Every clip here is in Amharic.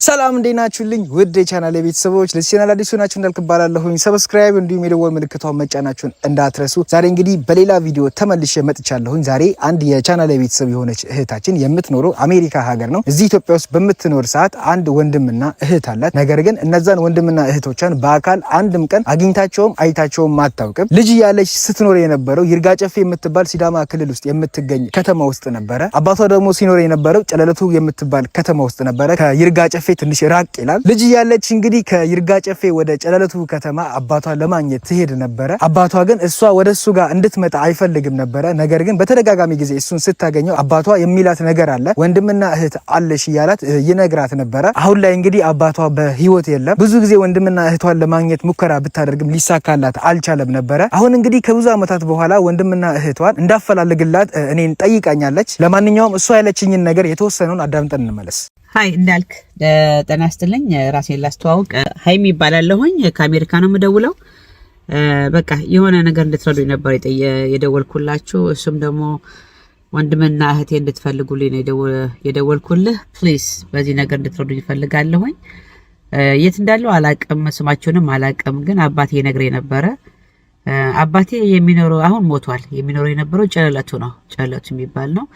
ሰላም እንዴናችሁልኝ ውድ የቻናሌ ቤተሰቦች ለቻናል አዲስ ሆናችሁ እንዳልከባላለሁኝ ሰብስክራይብ እንዲሁም የደወል ምልክቷን መጫናችሁን እንዳትረሱ። ዛሬ እንግዲህ በሌላ ቪዲዮ ተመልሼ መጥቻለሁኝ። ዛሬ አንድ የቻናሌ ቤተሰብ የሆነች እህታችን የምትኖረው አሜሪካ ሀገር ነው። እዚህ ኢትዮጵያ ውስጥ በምትኖር ሰዓት አንድ ወንድምና እህት አላት። ነገር ግን እነዛን ወንድምና እህቶቿን በአካል አንድም ቀን አግኝታቸውም አይታቸውም አታውቅም። ልጅ ያለች ስትኖር የነበረው ይርጋ ጨፌ የምትባል ሲዳማ ክልል ውስጥ የምትገኝ ከተማ ውስጥ ነበረ። አባቷ ደግሞ ሲኖር የነበረው ጨለለቱ የምትባል ከተማ ውስጥ ነበረ። ከይርጋ ጨፌ ትንሽ ራቅ ይላል። ልጅ ያለች እንግዲህ ከይርጋ ጨፌ ወደ ጨለለቱ ከተማ አባቷን ለማግኘት ትሄድ ነበረ። አባቷ ግን እሷ ወደ እሱ ጋር እንድትመጣ አይፈልግም ነበረ። ነገር ግን በተደጋጋሚ ጊዜ እሱን ስታገኘው አባቷ የሚላት ነገር አለ። ወንድምና እህት አለሽ እያላት ይነግራት ነበረ። አሁን ላይ እንግዲህ አባቷ በህይወት የለም። ብዙ ጊዜ ወንድምና እህቷን ለማግኘት ሙከራ ብታደርግም ሊሳካላት አልቻለም ነበረ። አሁን እንግዲህ ከብዙ ዓመታት በኋላ ወንድምና እህቷን እንዳፈላልግላት እኔን ጠይቃኛለች። ለማንኛውም እሷ ያለችኝን ነገር የተወሰነውን አዳምጠን እንመለስ። ሃይ እንዳልክ ጤና ይስጥልኝ። ራሴን ላስተዋውቅ ሃይሚ ይባላለሁኝ። ከአሜሪካ ነው የምደውለው። በቃ የሆነ ነገር እንድትረዱኝ ነበር የደወልኩላችሁ። እሱም ደግሞ ወንድምና እህቴ እንድትፈልጉልኝ ነው የደወልኩልህ። ፕሊዝ በዚህ ነገር እንድትረዱኝ እፈልጋለሁኝ። የት እንዳለው አላቅም፣ ስማቸውንም አላቅም፣ ግን አባቴ ነግሬ ነበረ። አባቴ የሚኖረው አሁን ሞቷል። የሚኖረው የነበረው ጨለለቱ ነው። ጨለለቱ የሚባል ነው።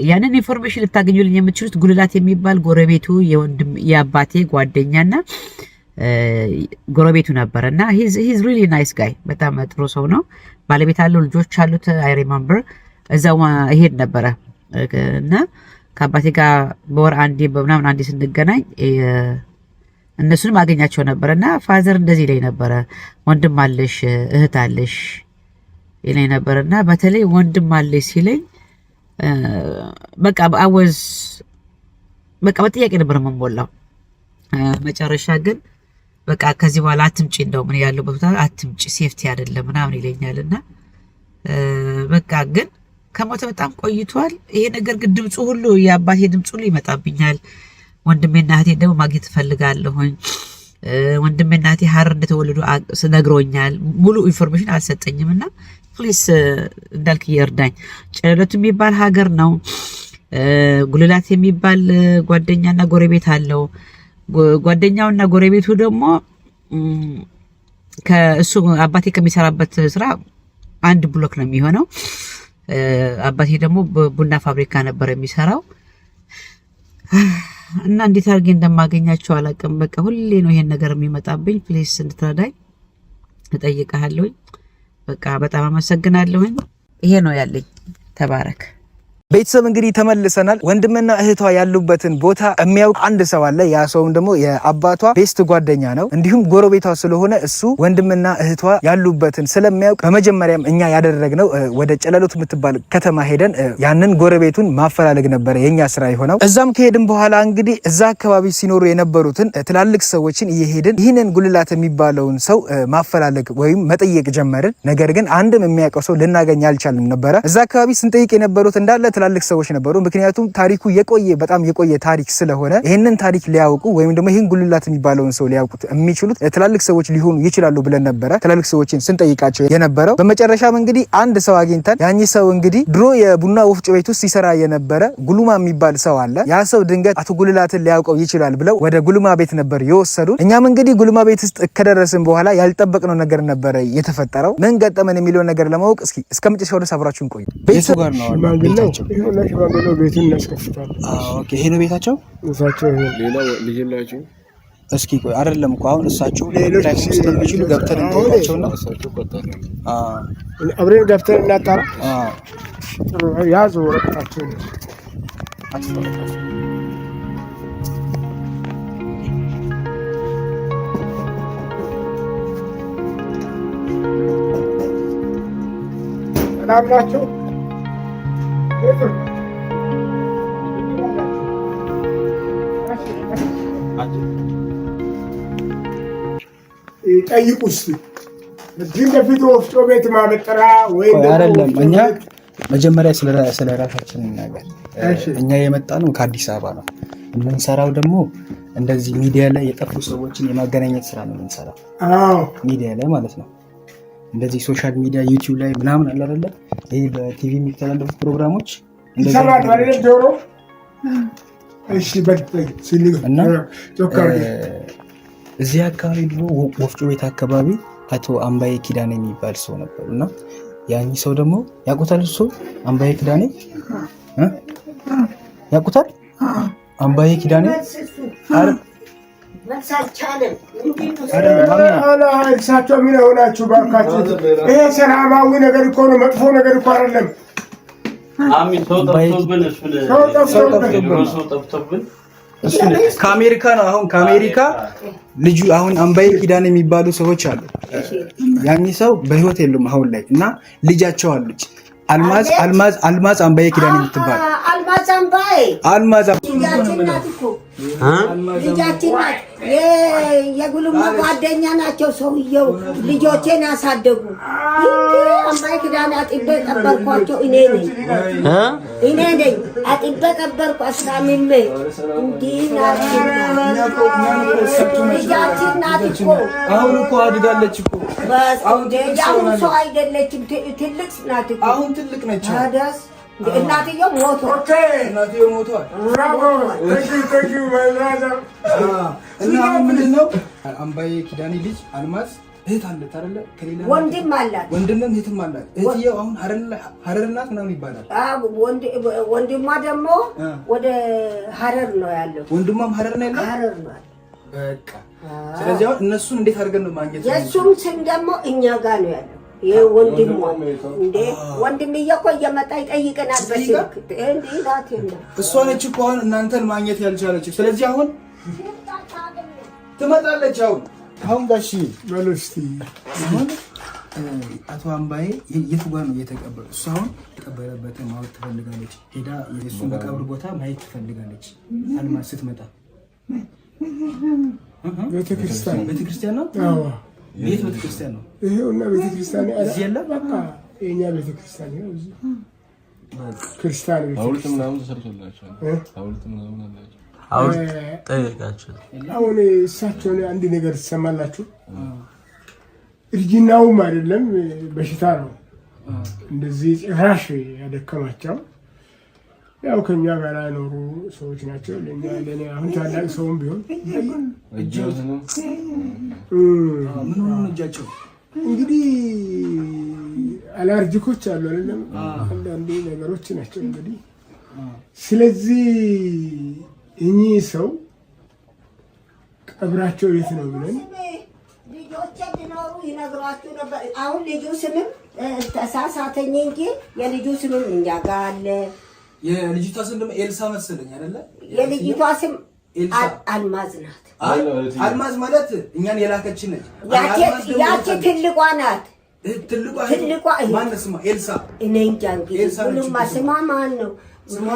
ያንን ኢንፎርሜሽን ልታገኙልኝ የምትችሉት ጉልላት የሚባል ጎረቤቱ የአባቴ ጓደኛና ጎረቤቱ ነበርና ሂዝ ሪሊ ናይስ ጋይ፣ በጣም ጥሩ ሰው ነው። ባለቤት አለው፣ ልጆች አሉት። አይ ሪመምበር እዛው ይሄድ ነበረ እና ከአባቴ ጋር በወር አንዴ በምናምን አንዴ ስንገናኝ እነሱንም አገኛቸው ነበርና ፋዘር እንደዚህ ላይ ነበረ፣ ወንድም አለሽ እህት አለሽ ይለኝ ነበርና በተለይ ወንድም አለሽ ሲለኝ በቃ በጥያቄ ነበር የምሞላው። መጨረሻ ግን በቃ ከዚህ በኋላ አትምጪ፣ እንደው ምን ያለው ቦታ አትምጪ፣ ሴፍቲ አይደለም ምናምን ይለኛልና በቃ ግን ከሞተ በጣም ቆይቷል። ይሄ ነገር ግን ድምፁ ሁሉ የአባቴ ድምፁ ሁሉ ይመጣብኛል። ወንድሜና እህቴ ደግሞ ማግኘት እፈልጋለሁኝ። ወንድሜና እህቴ ሀረር እንደተወለዱ ነግሮኛል። ሙሉ ኢንፎርሜሽን አልሰጠኝምና ፕሊስ እንዳልክ ይርዳኝ። ጨለለቱ የሚባል ሀገር ነው። ጉልላት የሚባል ጓደኛና ጎረቤት አለው። ጓደኛውና ጎረቤቱ ደግሞ ከእሱ አባቴ ከሚሰራበት ስራ አንድ ብሎክ ነው የሚሆነው። አባቴ ደግሞ ቡና ፋብሪካ ነበር የሚሰራው እና እንዴት አድርጌ እንደማገኛቸው አላውቅም። በቃ ሁሌ ነው ይሄን ነገር የሚመጣብኝ። ፕሊስ እንድትረዳኝ እጠይቅሃለሁኝ። በቃ በጣም አመሰግናለሁኝ። ይሄ ነው ያለኝ። ተባረክ። ቤተሰብ እንግዲህ ተመልሰናል። ወንድምና እህቷ ያሉበትን ቦታ የሚያውቅ አንድ ሰው አለ። ያ ሰውም ደግሞ የአባቷ ቤስት ጓደኛ ነው፣ እንዲሁም ጎረቤቷ ስለሆነ እሱ ወንድምና እህቷ ያሉበትን ስለሚያውቅ በመጀመሪያም እኛ ያደረግነው ወደ ጨለለቱ የምትባል ከተማ ሄደን ያንን ጎረቤቱን ማፈላለግ ነበረ የኛ ስራ የሆነው። እዛም ከሄድን በኋላ እንግዲህ እዛ አካባቢ ሲኖሩ የነበሩትን ትላልቅ ሰዎችን እየሄድን ይህንን ጉልላት የሚባለውን ሰው ማፈላለግ ወይም መጠየቅ ጀመርን። ነገር ግን አንድም የሚያውቀው ሰው ልናገኝ አልቻልንም ነበረ። እዛ አካባቢ ስንጠይቅ የነበሩት እንዳለ ትላልቅ ሰዎች ነበሩ። ምክንያቱም ታሪኩ በጣም የቆየ ታሪክ ስለሆነ ይህንን ታሪክ ሊያውቁ ወይም ደግሞ ይህን ጉልላት የሚባለውን ሰው ሊያውቁት የሚችሉት ትላልቅ ሰዎች ሊሆኑ ይችላሉ ብለን ነበረ ትላልቅ ሰዎችን ስንጠይቃቸው የነበረው። በመጨረሻም እንግዲህ አንድ ሰው አግኝተን ያኚህ ሰው እንግዲህ ድሮ የቡና ወፍጮ ቤት ውስጥ ሲሰራ የነበረ ጉሉማ የሚባል ሰው አለ። ያ ሰው ድንገት አቶ ጉልላትን ሊያውቀው ይችላል ብለው ወደ ጉሉማ ቤት ነበር የወሰዱን። እኛም እንግዲህ ጉሉማ ቤት ውስጥ ከደረስን በኋላ ያልጠበቅነው ነገር ነበረ የተፈጠረው። ምን ገጠመን የሚለውን ነገር ለማወቅ እስከ መጨረሻው ድረስ አብራችሁን ቆዩ። ቤቱ ጋር ነው ይሁንሽ ባንዶሎ ቤቱን እናስከፍታለን። ኦኬ፣ ይሄ ነው ቤታቸው። እሳቸው ሌላ ልጅ ናቸው። እስኪ ቆይ አይደለም እኮ አሁን እሳቸው ሌሎች ስለሚችሉ ገብተን እንጠይቃቸውና እሳቸው ቆጣሪ አብረን ገብተን እናጣራ። ጥሩ ያዙ ወረቀታቸው። ሰላም ናቸው። ጠይቁ እስኪ እዚህ በፊት ወፍጮ ቤት ማበጠራ ወይ አይደለም። እኛ መጀመሪያ ስለ ራሳችን ነገር እኛ የመጣነው ከአዲስ አበባ ነው። የምንሰራው ደግሞ እንደዚህ ሚዲያ ላይ የጠፉ ሰዎችን የማገናኘት ስራ ነው የምንሰራው። ሚዲያ ላይ ማለት ነው። እንደዚህ ሶሻል ሚዲያ ዩቲዩብ ላይ ምናምን አለ አይደለ? ይሄ በቲቪ የሚተላለፉ ፕሮግራሞች እንደዚህ እሺ በልተኝ ሲልኝ እና እዚህ አካባቢ ድሮ ወፍጮ ቤት አካባቢ አቶ አምባዬ ኪዳኔ የሚባል ሰው ነበሩ እና ያኝ ሰው ደግሞ ያውቁታል። እሱ አምባዬ ኪዳኔ ያውቁታል። አምባዬ ኪዳኔ እሳቸው ምን ሆናችሁ ባካችሁ? ይሄ ሰላማዊ ነገር እኮ ነው፣ መጥፎ ነገር እኮ አይደለም። ከአሜሪካ ነው። አሁን ከአሜሪካ ልጁ አሁን አምባዬ ኪዳኔ የሚባሉ ሰዎች አሉ። ያኝ ሰው በህይወት የሉም አሁን ላይ እና ልጃቸው አለች አልማዝ አምባዬ ኪዳኔ የምትባል አልማዝ ልጃችን ናት። የጉልማ ጓደኛ ናቸው ሰውየው። ልጆቼን ያሳደጉ አምባዬ ኪዳኔ አጥቤ ቀበርኳቸው። እኔ ነኝ አጥቤ ቀበርኩ። አስታምሜ እንዲህ ልጃችን ናት እኮ። አሁን እኮ አድጋለች እኮ። አሁን ሰው አይደለችም፣ ትልቅ ናት እኮ። አሁን ትልቅ ነች። እናትየው ሞቷል። እና ምንድን ነው አምባዬ ኪዳኔ ልጅ አልማዝ እህት አለት አይደለ? ከሌላ ወንድም አላት። ወንድምም እህትም አላት። እህትየው አሁን ሀረር ናት ምናምን ይባላል። ወንድሟ ደግሞ ወደ ሀረር ነው ያለው። ወንድሟም ሀረር ነው ያለው። ሀረር ነው። በቃ ስለዚህ አሁን እነሱን እንዴት አድርገን ነው ማግኘት? የእሱም ስም ደግሞ እኛ ጋር ነው ያለው። ወንድሟ እንዴ ወንድምዬ እኮ እየመጣ ይጠይቀናል በስልክ እንዴ ዳት ነው። እሷ ነች እኮ አሁን እናንተን ማግኘት ያልቻለችው። ስለዚህ አሁን ትመጣለች። አሁን ጋሺ በሉ እስቲ አሁን አቶ አምባዬ የቱ ጋር ነው የተቀበረ? እሷ አሁን የተቀበረበትን ማወቅ ትፈልጋለች። ሄዳ የእሱን መቃብር ቦታ ማየት ትፈልጋለች። አልማዝ ስትመጣ ቤተክርስቲያን ነው። አዎ ቤት ቤተክርስቲያን ነው። ይሄውና ቤተክርስቲያን እዚህ የለም። በቃ የኛ ቤተክርስቲያን ነው። እዚህ ክርስቲያን ቤት ሐውልት ምናምን ተሰርቶላቸዋል። ሐውልት ምናምን አላቸው። ጠይቃቸው። አሁን እሳቸው አንድ ነገር ትሰማላችሁ። እርጅናውም አይደለም በሽታ ነው እንደዚህ ጭራሽ ያደከማቸው። ያው ከኛ ጋር ያኖሩ ሰዎች ናቸው። ለኔ አሁን ታላቅ ሰውም ቢሆን ምን ሆነ እጃቸው እንግዲህ አለርጂኮች አሉ አይደለም፣ አንዳንድ ነገሮች ናቸው እንግዲህ። ስለዚህ እኚህ ሰው ቀብራቸው የት ነው ብለን ልጆቼ ቢኖሩ ይነግሯችሁ ነበር። አሁን ልጁ ስምም ተሳሳተኝ እንጂ የልጁ ስምም እኛ ጋር አለ። የልጅቷ ስም ደግሞ ኤልሳ መሰለኝ አይደለ? የልጅቷ ስም አልማዝ ናት። አልማዝ ማለት እኛን የላከችን ነች። ያቺ ትልቋ ናት። ትልቋ ማን ስማ? ኤልሳ። እኔ እንጃ እንግዲህ ሁሉማ ስማ ማን ነው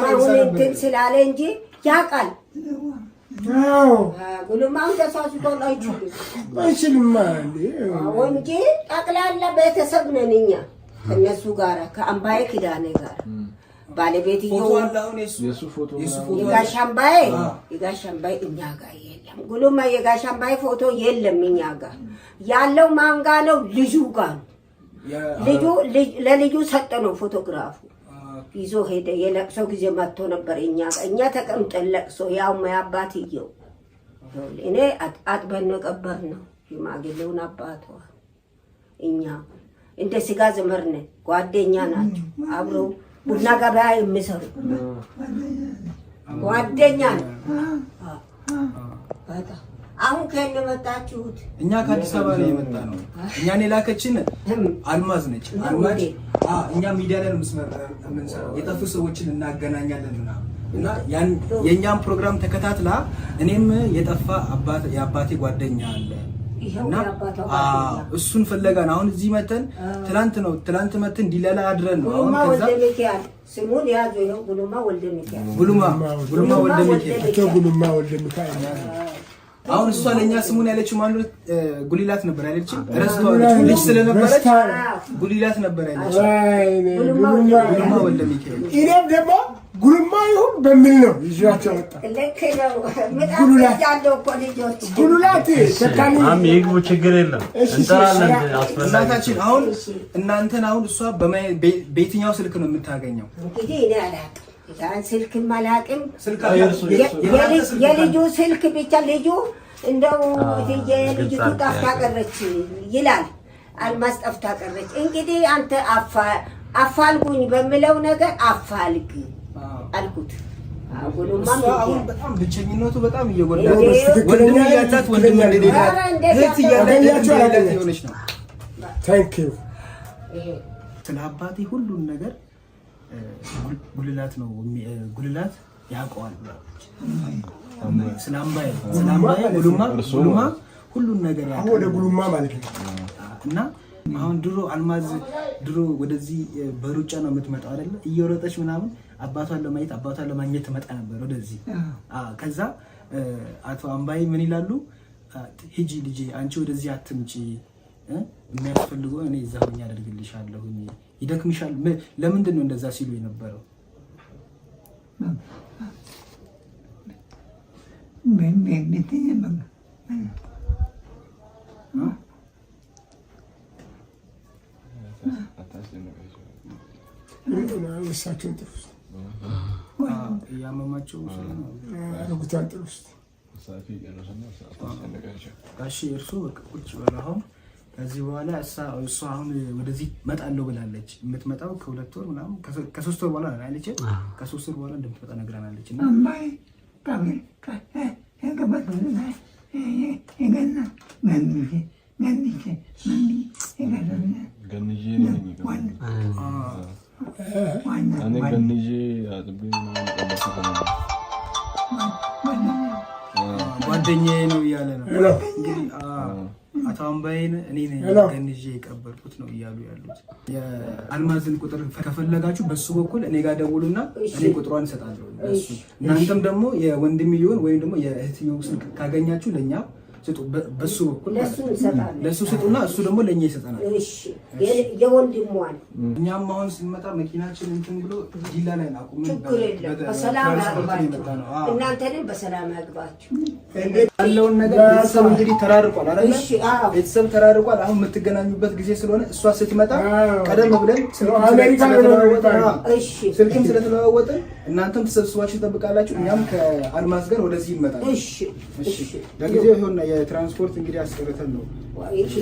አሁን እንትን ስላለ እንጂ ያውቃል። ጉልማም ተሳስቶ አይችልም እንጂ ጠቅላላ ቤተሰብ ነን እኛ ከእነሱ ጋር ከአምባዬ ኪዳኔ ጋር ባለቤትየው የጋሽ አምባዬ እኛ ጋር የለም። ጉልማ የጋሽ አምባዬ ፎቶ የለም እኛ ጋር ያለው ማን ጋር ነው? ልጁ ጋር ነው። ለልጁ ሰጠ ነው ፎቶግራፉ ይዞ ሄደ። የለቅሶ ጊዜ መጥቶ ነበር እኛ ጋር። እኛ ተቀምጠን ለቅሶ ያው አባትየው እኔ አጥበን ነው ቀበር ነው ሽማግሌውን አባቷ እኛ እንደ ስጋ ዘመድ ነን። ጓደኛ ናቸው አብረው ቡና ገበያ የሚሰሩ ጓደኛ ነው። አሁን ከእኔ መጣችሁት? እኛ ከአዲስ አበባ ላይ የመጣ ነው። እኛን የላከችን አልማዝ ነች። አልማዝ እኛ ሚዲያ ላይ የምንሰራው የጠፉ ሰዎችን እናገናኛለን ምናምን እና የእኛም ፕሮግራም ተከታትላ እኔም የጠፋ የአባቴ ጓደኛ አለ እና እሱን ፈለጋን አሁን እዚህ መተን ትላንት መተን ዲላላ አድረን ነው። አሁን ከዛ ስሙን ያዙ ነው። ጉልማ ወልደ ሚካኤል ጉልማ ወልደ ሚካኤል አሁን እሷ ለኛ ስሙን ያለችው ማለት ጉሊላት ነበር ያለችው። ረስቷለች ልጅ ስለነበረች ጉሊላት ነበር ያለችው። ጉልማ ወልደ ሚካኤል ኢሬም ደግሞ ጉልማ ይሁን በሚል ነው ይዟቸው ወጣ። ጉልላት ይግቡ ችግር የለም እንጠራለን። እናታችን አሁን እናንተን አሁን እሷ በየትኛው ስልክ ነው የምታገኘው? ያን ስልክ መላቅም የልጁ ስልክ ብቻ ልጁ እንደው የልጅቱ ጠፍታ ቀረች ይላል። አልማዝ ጠፍታ ቀረች። እንግዲህ አንተ አፋልጉኝ በሚለው ነገር አፋልግ አልኩት። አሁን በጣም ብቸኝነቱ በጣም እየጎዳት ወንድም ያላት ወንድም እንደሌላት እህት ያላት የሆነች ነው። ታንክ ዩ ስለ አባቴ ሁሉን ነገር ጉልላት ነው ጉልላት ያውቀዋል ብላለች። ስለ አምባዬ ጉሉማ ሁሉን ነገር ያውቃል። ወደ ጉሉማ ማለት ነው። እና አሁን ድሮ አልማዝ ድሮ ወደዚህ በሩጫ ነው የምትመጣው አይደለ? እየሮጠች ምናምን አባቷን ለማግኘት ትመጣ ነበር ወደዚህ። ከዛ አቶ አምባዬ ምን ይላሉ? ሂጂ ልጄ አንቺ ወደዚህ አትምጪ፣ የሚያስፈልገው እኔ እዛ ሆኜ አደርግልሻለሁ፣ ይደክምሻል። ለምንድን ነው እንደዛ ሲሉ የነበረው? እሳቸውን ጥሩ ውስጥ እያመማቸው አረጉታን ጥሩ ውስጥ እሺ፣ እርሱ በቃ ቁጭ በል። አሁን ከዚህ በኋላ እሷ አሁን ወደዚህ መጣለሁ ብላለች። የምትመጣው ከ2 ወር ምናምን ከ3 ወር በኋላ አለች። ከ3 ወር በኋላ እንደምትመጣ ነግራናለች። እና ጓደኛዬ ነው እያለ ነው እንግዲህ አቶ አምባዬን እኔ ነኝ ገንዤ የቀበርኩት ነው እያሉ ያሉት። የአልማዝን ቁጥር ከፈለጋችሁ በሱ በኩል እኔ ጋር ደውሉና እኔ ቁጥሯን እሰጣለሁ። እናንተም ደግሞ የወንድምየውን ወይም ደግሞ የእህትየው ስልክ ካገኛችሁ ለኛ ስጡ። በሱ በኩል ለሱ ስጡና እሱ ደግሞ ለኛ ይሰጠናል። እሺ የወንድሟን እኛም አሁን ስንመጣ መኪናችን እንትን ብሎ ዲላ ላይ አቁመን በሰላም ያግባችሁ፣ እናንተንም በሰላም ያግባችሁ። ያለውን ነገር ቤተሰብ እንግዲህ ተራርቋል አይደል? ቤተሰብ ተራርቋል። አሁን የምትገናኙበት ጊዜ ስለሆነ እሷ ስትመጣ ቀደም ብለን ስልክም ስለተለዋወጥን እናንተም ተሰብስባችሁ ትጠብቃላችሁ። እኛም ከአልማዝ ጋር ወደዚህ እንመጣለን። እሺ ለጊዜው ይሁን። የትራንስፖርት እንግዲህ አስቀርተን ነው። እሺ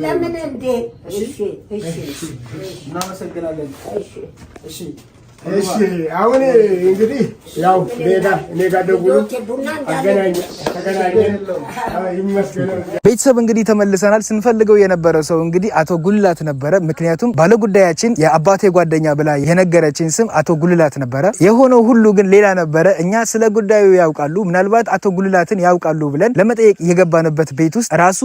ለምን እንደ እናመሰግናለን። እሺ አሁን እንግዲህ ያው እኔ ጋር ደውሎ ቤተሰብ እንግዲህ ተመልሰናል። ስንፈልገው የነበረ ሰው እንግዲህ አቶ ጉልላት ነበረ። ምክንያቱም ባለጉዳያችን የአባቴ ጓደኛ ብላ የነገረችን ስም አቶ ጉልላት ነበረ። የሆነው ሁሉ ግን ሌላ ነበረ። እኛ ስለ ጉዳዩ ያውቃሉ፣ ምናልባት አቶ ጉልላትን ያውቃሉ ብለን ለመጠየቅ የገባንበት ቤት ውስጥ ራሱ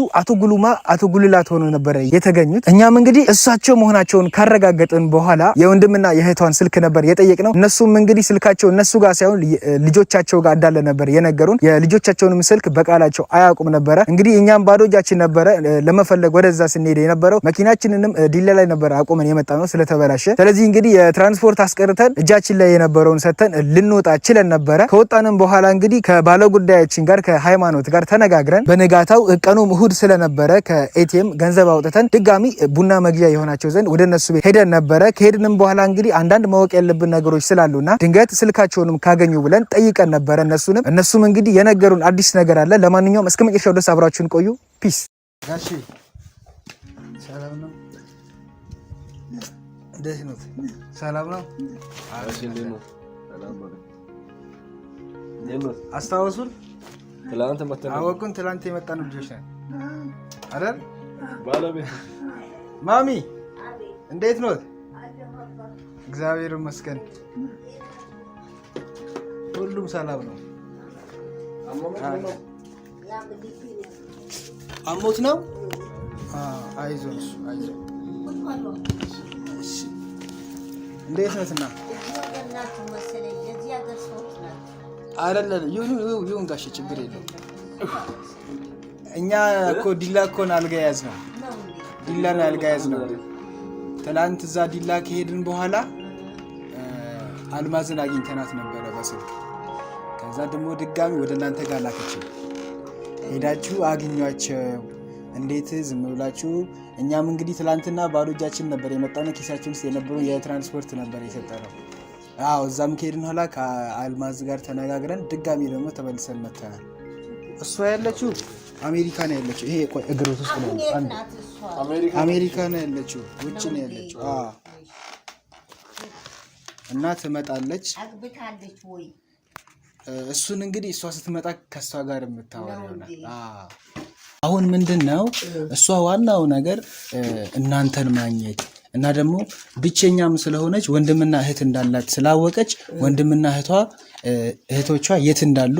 አቶ ጉልላት ሆኖ ነበረ የተገኙት። እኛም እንግዲህ እሳቸው መሆናቸውን ካረጋገጥን በኋላ የወንድምና የእህቷን ስልክ ነበር የጠየቅነው። እነሱም እንግዲህ ስልካቸው እነሱ ጋር ሳይሆን ልጆቻቸው ጋር እንዳለ ነበር የነገሩን። የልጆቻቸውንም ስልክ በቃላቸው አያውቁም ነበረ። እንግዲህ እኛም ባዶ እጃችን ነበረ ለመፈለግ ወደዛ ስንሄድ የነበረው። መኪናችንንም ዲላ ላይ ነበር አቆመን የመጣ ነው ስለተበላሸ። ስለዚህ እንግዲህ የትራንስፖርት አስቀርተን እጃችን ላይ የነበረውን ሰተን ልንወጣ ችለን ነበረ። ከወጣንም በኋላ እንግዲህ ከባለጉዳያችን ጋር ከሃይማኖት ጋር ተነጋግረን በነጋታው ቀኑም እሁድ ስለነበረ ከኤቲኤም ገንዘብ አውጥተን ድጋሚ ቡና መግዣ የሆናቸው ዘንድ ወደ እነሱ ቤት ሄደን ነበረ። ከሄድንም በኋላ እንግዲህ አንዳንድ ማወቅ ያለብን ነገሮች ስላሉና ድንገት ስልካቸውንም ካገኙ ብለን ጠይቀን ነበረ እነሱም እንግዲህ የነገሩን አዲስ ነገር አለ። ለማንኛውም እስከ መጨረሻው ድረስ አብራችሁን ቆዩ። ፒስ። ጋሺ ሰላም ነው? እንዴት ነው? ሰላም ነው? አስታወሱን? አወቁን? ትላንት የመጣን ልጆች ነን አይደል? ማሚ እንዴት ነው? እግዚአብሔር ይመስገን ሁሉም ሰላም ነው። አሞት ነው? አይዞሽ አይዞሽ። እንዴት ነትና? አይደለም ይሁን ጋሽ ችግር የለውም። እኛ እኮ ዲላ እኮ ነው አልጋ ያዝነው። ዲላ ነው አልጋ ያዝነው። ትናንት እዛ ዲላ ከሄድን በኋላ አልማዝን አግኝተናት ነበረ በስልክ። ከዛ ደግሞ ድጋሚ ወደ እናንተ ጋር ላከችኝ። ሄዳችሁ አግኟቸው እንዴት ዝም ብላችሁ? እኛም እንግዲህ ትላንትና ባዶ እጃችን ነበር የመጣነው። ኪሳችን ውስጥ የነበረው የትራንስፖርት ነበር የሰጠነው አዎ እዛም ከሄድን ኋላ ከአልማዝ ጋር ተነጋግረን ድጋሚ ደግሞ ተመልሰን መተናል። እሷ ያለችው አሜሪካ ነው ያለችው። ይሄ ቆይ እግሮት ውስጥ ነው አሜሪካ ነው ያለችው፣ ውጭ ነው ያለችው። እና ትመጣለች። አግብታለች ወይ? እሱን እንግዲህ እሷ ስትመጣ ከሷ ጋር የምታወራ ይሆናል። አሁን ምንድነው እሷ ዋናው ነገር እናንተን ማግኘት እና ደግሞ ብቸኛም ስለሆነች ወንድምና እህት እንዳላት ስላወቀች ወንድምና እህቶቿ የት እንዳሉ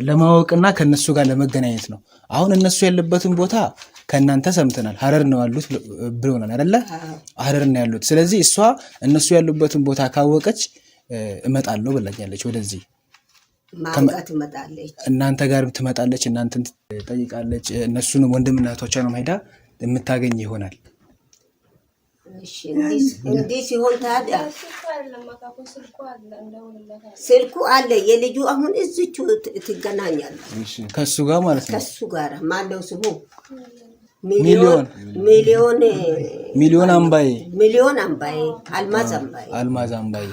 ለማወቅና ከነሱ ጋር ለመገናኘት ነው። አሁን እነሱ ያለበትን ቦታ ከእናንተ ሰምተናል። ሀረር ነው ያሉት ብሎናል አይደለ? ሀረር ነው ያሉት። ስለዚህ እሷ እነሱ ያሉበትን ቦታ ካወቀች እመጣለሁ ብላኛለች። ወደዚህ እናንተ ጋር ትመጣለች፣ እናንተን ትጠይቃለች። እነሱንም ወንድምና እህቶቿንም ሄዳ የምታገኝ ይሆናል። እንዲህ ሲሆን ታዲያ ስልኩ አለ የልጁ። አሁን እዚቹ ትገናኛለች ከሱ ጋር ማለት ነው። ከሱ ጋር ማነው ስሙ? ሚሊዮን አምባዬ አልማዝ አምባዬ።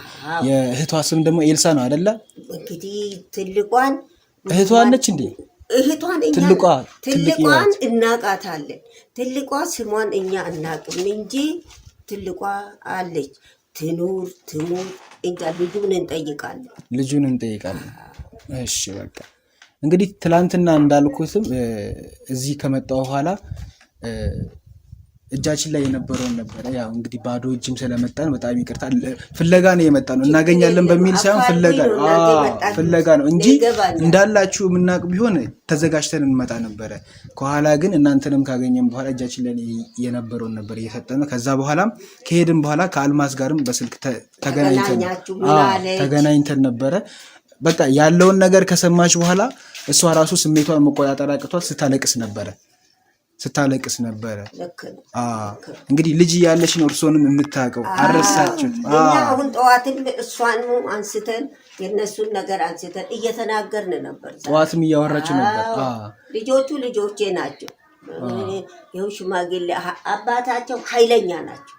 የእህቷ ስም ደግሞ ኤልሳ ነው አይደለ? እንግዲህ ትልቋን እህቷ ነች እንዴ? እህቷን ትልቋን እናቃታለን። ትልቋ ስሟን እኛ እናቅም እንጂ ትልቋ አለች። ትኑር ትሙት እንጃ። ልጁን እንጠይቃለን። እሺ በቃ እንግዲህ ትላንትና እንዳልኩትም እዚህ ከመጣው በኋላ እጃችን ላይ የነበረውን ነበረ። ያው እንግዲህ ባዶ እጅም ስለመጣን በጣም ይቅርታ። ፍለጋ ነው የመጣነው፣ እናገኛለን በሚል ሳይሆን ፍለጋ ነው እንጂ እንዳላችሁ የምናውቅ ቢሆን ተዘጋጅተን እንመጣ ነበረ። ከኋላ ግን እናንተንም ካገኘን በኋላ እጃችን ላይ የነበረውን ነበር እየሰጠነው። ከዛ በኋላም ከሄድን በኋላ ከአልማዝ ጋርም በስልክ ተገናኝተን ነበረ። በቃ ያለውን ነገር ከሰማች በኋላ እሷ ራሱ ስሜቷን መቆጣጠር አቅቷት ስታለቅስ ነበረ። እንግዲህ ልጅ ያለች ነው እርሶንም የምታውቀው አረሳችሁት። አሁን ጠዋትም እሷን አንስተን የነሱን ነገር አንስተን እየተናገርን ነበር። ጠዋትም እያወራችሁ ነበር። ልጆቹ ልጆቼ ናቸው። ይኸው ሽማግሌ አባታቸው ኃይለኛ ናቸው።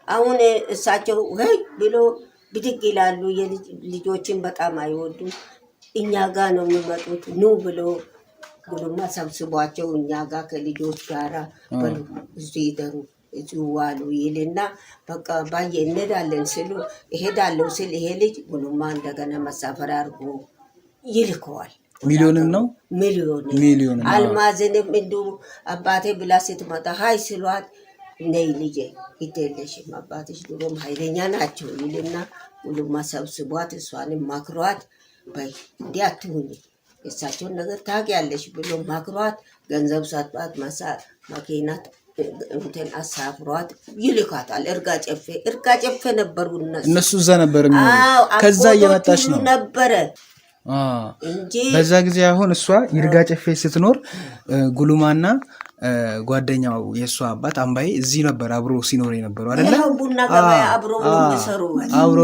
አሁን እሳቸው ወይ ብሎ ብድግ ይላሉ። ልጆችን በጣም አይወዱም። እኛ ጋር ነው የሚመጡት። ኑ ብሎ ጉልማ ሰብስቧቸው እኛ ጋር ከልጆች ጋራ በሉ እዚህ ይደሩ እዚህ ዋሉ ይልና በቃ ባየ እንሄዳለን ስሉ እሄዳለሁ ስል ይሄ ልጅ ጉልማ እንደገና መሳፈሪያ አድርጎ ይልከዋል። ሚሊዮን አልማዝንም እንዲሁ አባቴ ብላ ስትመጣ ሀይ ስሏት ነይ ልጄ ይደለሽም አባትሽ ድሮም ኃይለኛ ናቸው ይልና ጉልማ ሰብስቧት እሷንም ማክሯት በይ እንዲህ አትሁኝ የእሳቸውን ነገር ታውቂያለሽ ብሎ ማክሯት ገንዘብ ሰጧት። መኪናት እንትን አሳፍሯት ይልካታል። እርጋ ጨፌ ነበሩ እነሱ እዛ ነበር። ከዛ እየመጣች ነው ነበረ እንጂ በዛ ጊዜ አሁን እሷ ይርጋ ጨፌ ስትኖር ጉሉማና ጓደኛው የእሷ አባት አምባዬ እዚህ ነበር አብሮ ሲኖር የነበረው አይደለ? ቡና ገበያ አብሮ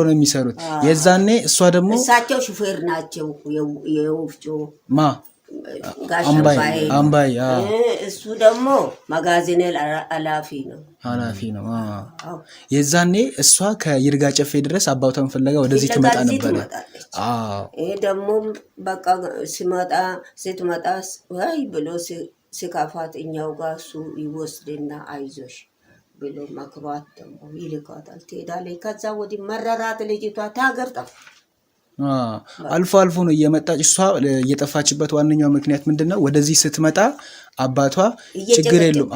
ነው የሚሰሩት። የዛኔ እሷ ደግሞ እሳቸው ሹፌር ናቸው። የወፍጮ አምባዬ እሱ ደግሞ መጋዘን ኃላፊ ነው። የዛኔ እሷ ከይርጋ ጨፌ ድረስ አባቷን ፍለጋ ወደዚህ ትመጣ ነበር። ይሄ ደግሞ በቃ ስትመጣ ወይ ብሎ ሲካፋት እኛው ጋር እሱ ይወስድና አይዞሽ ብሎ መክሯት ደግሞ ይልካታል። ትሄዳለች። ከዛ ወዲህ መረራት ልጅቷ ታገር ጠፋ። አልፎ አልፎ ነው እየመጣች። እሷ እየጠፋችበት ዋነኛው ምክንያት ምንድነው? ወደዚህ ስትመጣ አባቷ ችግር የለውም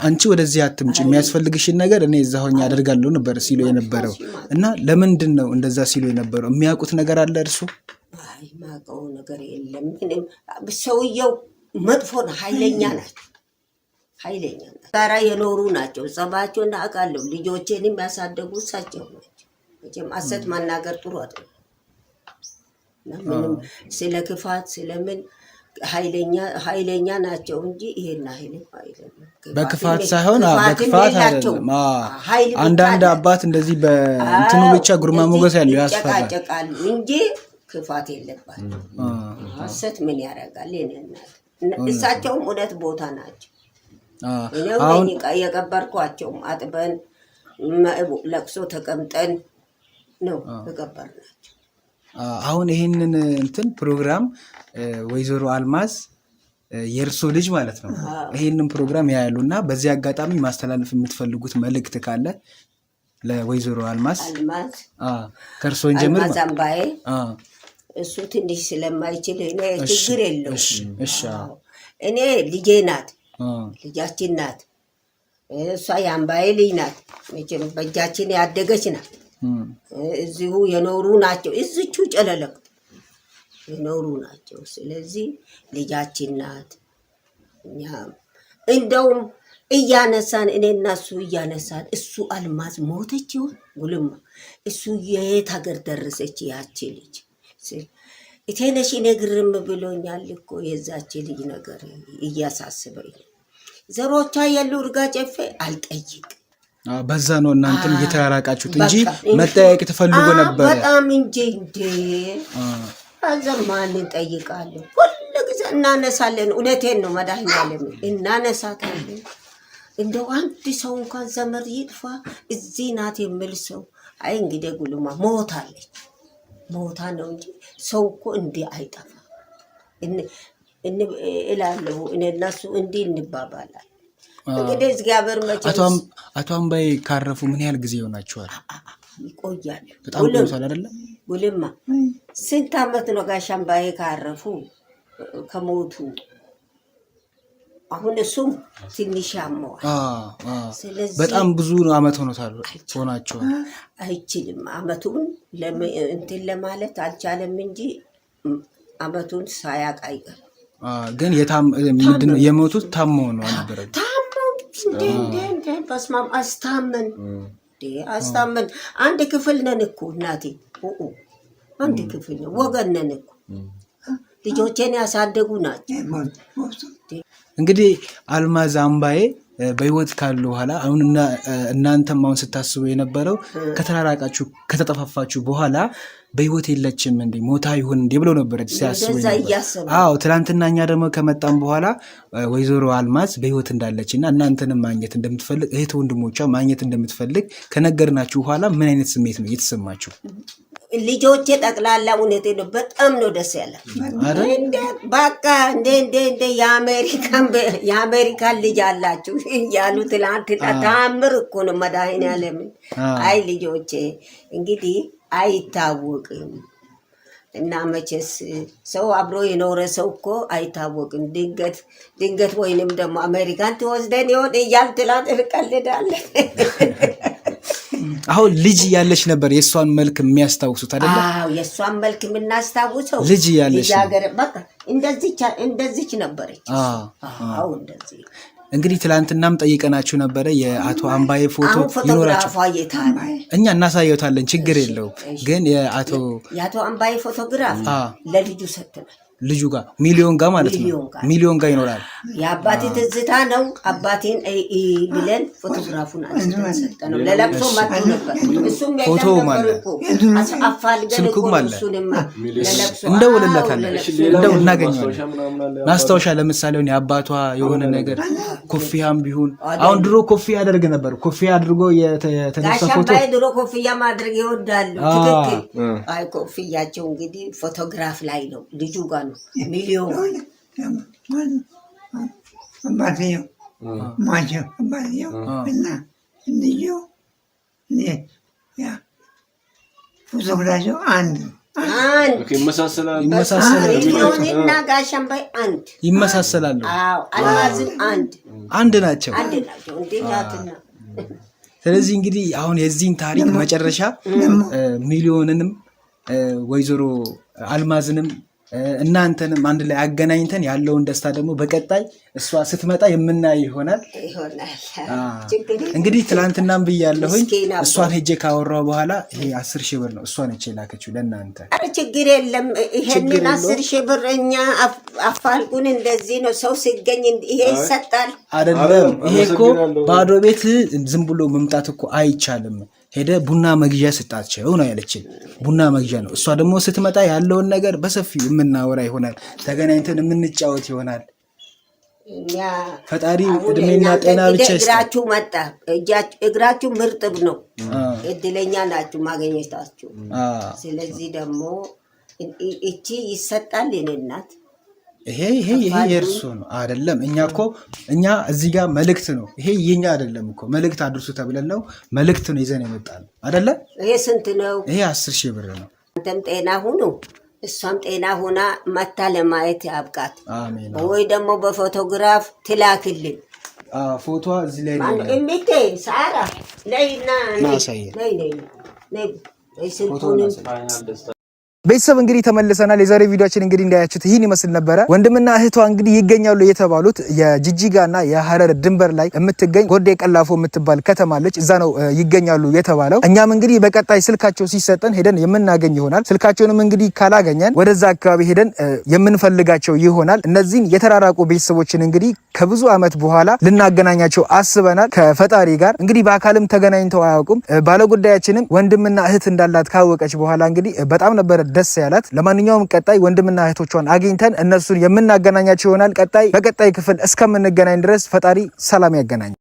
አንቺ ወደዚህ አትምጪ፣ የሚያስፈልግሽን ነገር እኔ እዛ ሆኜ አደርጋለሁ ነበር ሲሉ የነበረው። እና ለምንድን ነው እንደዛ ሲሉ የነበረው? የሚያውቁት ነገር አለ እርሱ? አይ ማውቀው ነገር የለም። ምንም ሰውየው መጥፎ ነው። ኃይለኛ ናቸው። ጋራ የኖሩ ናቸው። ጸባቸውን አውቃለሁ። ልጆቼንም ያሳደጉ እሳቸው ናቸው። መቼም ሐሰት ማናገር ጥሩ አይደለም። ምንም ስለ ክፋት ስለምን ኃይለኛ ናቸው እንጂ ይሄን አይልም። በክፋት ሳይሆን በክፋት አይደለም። አንዳንድ አባት እንደዚህ በእንትኑ ብቻ ጉርማ ሞገስ ያለው ያስፈራል እንጂ ክፋት የለባቸው። ሐሰት ምን ያደርጋል? እሳቸውም እውነት ቦታ ናቸው። እኔው የቀበርኳቸውም አጥበን ለቅሶ ተቀምጠን ነው የቀበርናቸው። አሁን ይህንን እንትን ፕሮግራም ወይዘሮ አልማዝ የእርሶ ልጅ ማለት ነው ይህንን ፕሮግራም ያያሉ እና በዚህ አጋጣሚ ማስተላለፍ የምትፈልጉት መልእክት ካለ ለወይዘሮ አልማዝ ከእርሶን ጀምር። አልማዝ አምባዬ እሱ ትንሽ ስለማይችል እኔ ችግር የለውም። እኔ ልጄ ናት፣ ልጃችን ናት። እሷ የአምባዬ ልጅ ናት። መቼም በእጃችን ያደገች ናት። እዚሁ የኖሩ ናቸው። እዝቹ ጨለለቅ የኖሩ ናቸው። ስለዚህ ልጃችን ናት። እኛ እንደውም እያነሳን እኔ እና እሱ እያነሳን እሱ አልማዝ ሞተች ይሆን ጉልማ እሱ የት ሀገር ደረሰች ያቺ ልጅ እቴነሽ እኔ ግርም ብሎኛል እኮ የዛች ልጅ ነገር እያሳስበኝ። ዘሮቿ ያሉ እርጋ ጨፌ አልጠይቅ በዛ ነው እናንተም እየተራራቃችሁት እንጂ መጠያየቅ ተፈልጎ ነበር በጣም እንጂ እንዴ አዘማን እንጠይቃለን። ሁሉ ጊዜ እናነሳለን። እውነቴን ነው መድኃኒዓለም እናነሳታለን። እንደው አንድ ሰው እንኳን ዘመድ ይጥፋ እዚህ ናት የሚል ሰው አይ እንግዲህ ጉልማ ሞታለች ሞታ ነው እንጂ ሰው እኮ እንዲህ አይጠፋ እላለሁ። እኔ እና እሱ እንዲህ እንባባላለን። እንግዲህ እግዚአብሔር መቼም አቶ አምባዬ ካረፉ ምን ያህል ጊዜ ይሆናቸዋል? ይቆያል። በጣም ቆይቷል አይደለ? ጉልማ ስንት ዓመት ነው ጋሽ አምባዬ ካረፉ ከሞቱ? አሁን እሱም ትንሽ ያመዋል። ስለዚህ በጣም ብዙ ዓመት ሆኖታል ሆናቸዋል። አይችልም ዓመቱን እንትን ለማለት አልቻለም እንጂ ዓመቱን ሳያውቅ አይቀርም። ግን ምንድነው የሞቱት? ታመው ነው አልነበረ? ታመው እንደ በስማም አስታመን አንድ ክፍል ነን እኮ እናቴ፣ አንድ ክፍል ነው ወገን ነን እኮ ልጆቼን ያሳደጉ ናቸው። እንግዲህ አልማዝ አምባዬ በህይወት ካሉ በኋላ አሁን እናንተም አሁን ስታስቡ የነበረው ከተራራቃችሁ ከተጠፋፋችሁ በኋላ በህይወት የለችም እንዴ ሞታ ይሁን እንዴ ብለው ነበር ሲያስቡ። አዎ ትናንትና እኛ ደግሞ ከመጣን በኋላ ወይዘሮ አልማዝ በህይወት እንዳለችና እናንተንም ማግኘት እንደምትፈልግ እህት ወንድሞቿ ማግኘት እንደምትፈልግ ከነገርናችሁ በኋላ ምን አይነት ስሜት ነው የተሰማችሁ? ልጆቼ ጠቅላላ እውነቴ ነው በጣም ነው ደስ ያለ። በቃ እንደ የአሜሪካን ልጅ አላችሁ እያሉ ትላንት ታምር እኮ ነው መድኃኒዓለም። አይ ልጆቼ እንግዲህ አይታወቅም እና መቼስ ሰው አብሮ የኖረ ሰው እኮ አይታወቅም። ድንገት ወይንም ደግሞ አሜሪካን ትወስደን ይሆን እያል ትላንት እንቀልዳለን። አሁን ልጅ ያለች ነበር የሷን መልክ የሚያስታውሱት አይደል? አዎ የሷን መልክ የምናስታውሰው ልጅ ያለች በቃ እንደዚች ነበረች። አዎ እንደዚህ እንግዲህ ትላንትናም ጠይቀናችሁ ነበረ። የአቶ አምባዬ ፎቶ ይኖራችሁ እኛ እናሳየውታለን፣ ችግር የለውም። ግን የአቶ አምባዬ ፎቶግራፍ ለልጁ ሰጥተናል። ልጁ ጋር ሚሊዮን ጋር ማለት ነው። ሚሊዮን ጋር ይኖራል። የአባቴ ትዝታ ነው። አባቴን ብለን ፎቶግራፉን አንስተን ሰጠነው። ለለቅሶ መጥቶ ነበር። እሱም ፎቶ ማለት ስልኩም አለ። እንደውልለታለን፣ እንደው እናገኘዋለን። ማስታወሻ ለምሳሌ የአባቷ የሆነ ነገር ኮፊያም ቢሆን አሁን ድሮ ኮፊያ ያደርግ ነበር። ኮፊያ አድርጎ የተነሳ ፎቶ ድሮ ኮፊያ ማድረግ ይወዳሉ። ትክክል። አይ ኮፊያቸው እንግዲህ ፎቶግራፍ ላይ ነው ልጁ ጋር ነው። ሚሊዮን አባትየው ማቸው አባትየው እና ልዩ ፎቶግራፊው አንድ ሚሊዮንና ጋሽ አምባዬ አንድ ይመሳሰላሉ። አልማዝም አንድ ናቸው። ስለዚህ እንግዲህ አሁን የዚህን ታሪክ መጨረሻ ሚሊዮንንም ወይዘሮ አልማዝንም እናንተንም አንድ ላይ አገናኝተን ያለውን ደስታ ደግሞ በቀጣይ እሷ ስትመጣ የምናይ ይሆናል። እንግዲህ ትላንትናም ብያለሁኝ እሷን ሄጄ ካወራው በኋላ ይሄ 10,000 ብር ነው እሷ ነች የላከችው ለእናንተ። ችግር የለም ይሄንን 10,000 ብር እኛ አፋልጉን እንደዚህ ነው ሰው ሲገኝ ይሄ ይሰጣል አይደለም። ይሄ እኮ ባዶ ቤት ዝም ብሎ መምጣት እኮ አይቻልም። ሄደ ቡና መግዣ ስጣቸው ነው ያለችን። ቡና መግዣ ነው። እሷ ደግሞ ስትመጣ ያለውን ነገር በሰፊው የምናወራ ይሆናል። ተገናኝተን የምንጫወት ይሆናል። ፈጣሪ እድሜና ጤና ብቻ እግራችሁ መጣ እግራችሁ ምርጥብ ነው እድለኛ ናችሁ ማግኘታችሁ ስለዚህ ደግሞ እቺ ይሰጣል የኔናት ይሄ የእርሱ ነው አይደለም እኛ እዚህ ጋር መልእክት ነው ይሄ የኛ አይደለም እኮ መልእክት አድርሱ ተብለን ነው መልእክት ነው ይዘን የመጣን አይደለ ይሄ ስንት ነው ይሄ 10,000 ብር ነው አንተም ጤና ሁኑ እሷም ጤና ሆና መታ ለማየት ያብቃት አሜን ወይ ደግሞ በፎቶግራፍ ትላክልን ፎቶ እዚህ ላይ ነው እሚቴ ሳራ ነይና ነይ ፎቶውን ቤተሰብ እንግዲህ ተመልሰናል የዛሬ ቪዲዮአችን እንግዲህ እንዳያችሁት ይሄን ይመስል ነበር ወንድምና እህቷ እንግዲህ ይገኛሉ የተባሉት የጂጂጋና የሐረር ድንበር ላይ የምትገኝ ጎዴ ቀላፎ የምትባል ከተማለች እዛ ነው ይገኛሉ የተባለው እኛም እንግዲህ በቀጣይ ስልካቸው ሲሰጠን ሄደን የምናገኝ ይሆናል ስልካቸውንም እንግዲህ ካላገኘን ወደዛ አካባቢ ሄደን የምንፈልጋቸው ይሆናል እነዚህን የተራራቁ ቤተሰቦችን እንግዲህ ከብዙ አመት በኋላ ልናገናኛቸው አስበናል ከፈጣሪ ጋር እንግዲህ በአካልም ተገናኝተው አያውቁም ባለጉዳያችንም ወንድምና እህት እንዳላት ካወቀች በኋላ እንግዲህ በጣም ነበር ደስ ያላት ለማንኛውም ቀጣይ ወንድምና እህቶቿን አግኝተን እነሱን የምናገናኛቸው ይሆናል በቀጣይ ክፍል እስከምንገናኝ ድረስ ፈጣሪ ሰላም ያገናኝ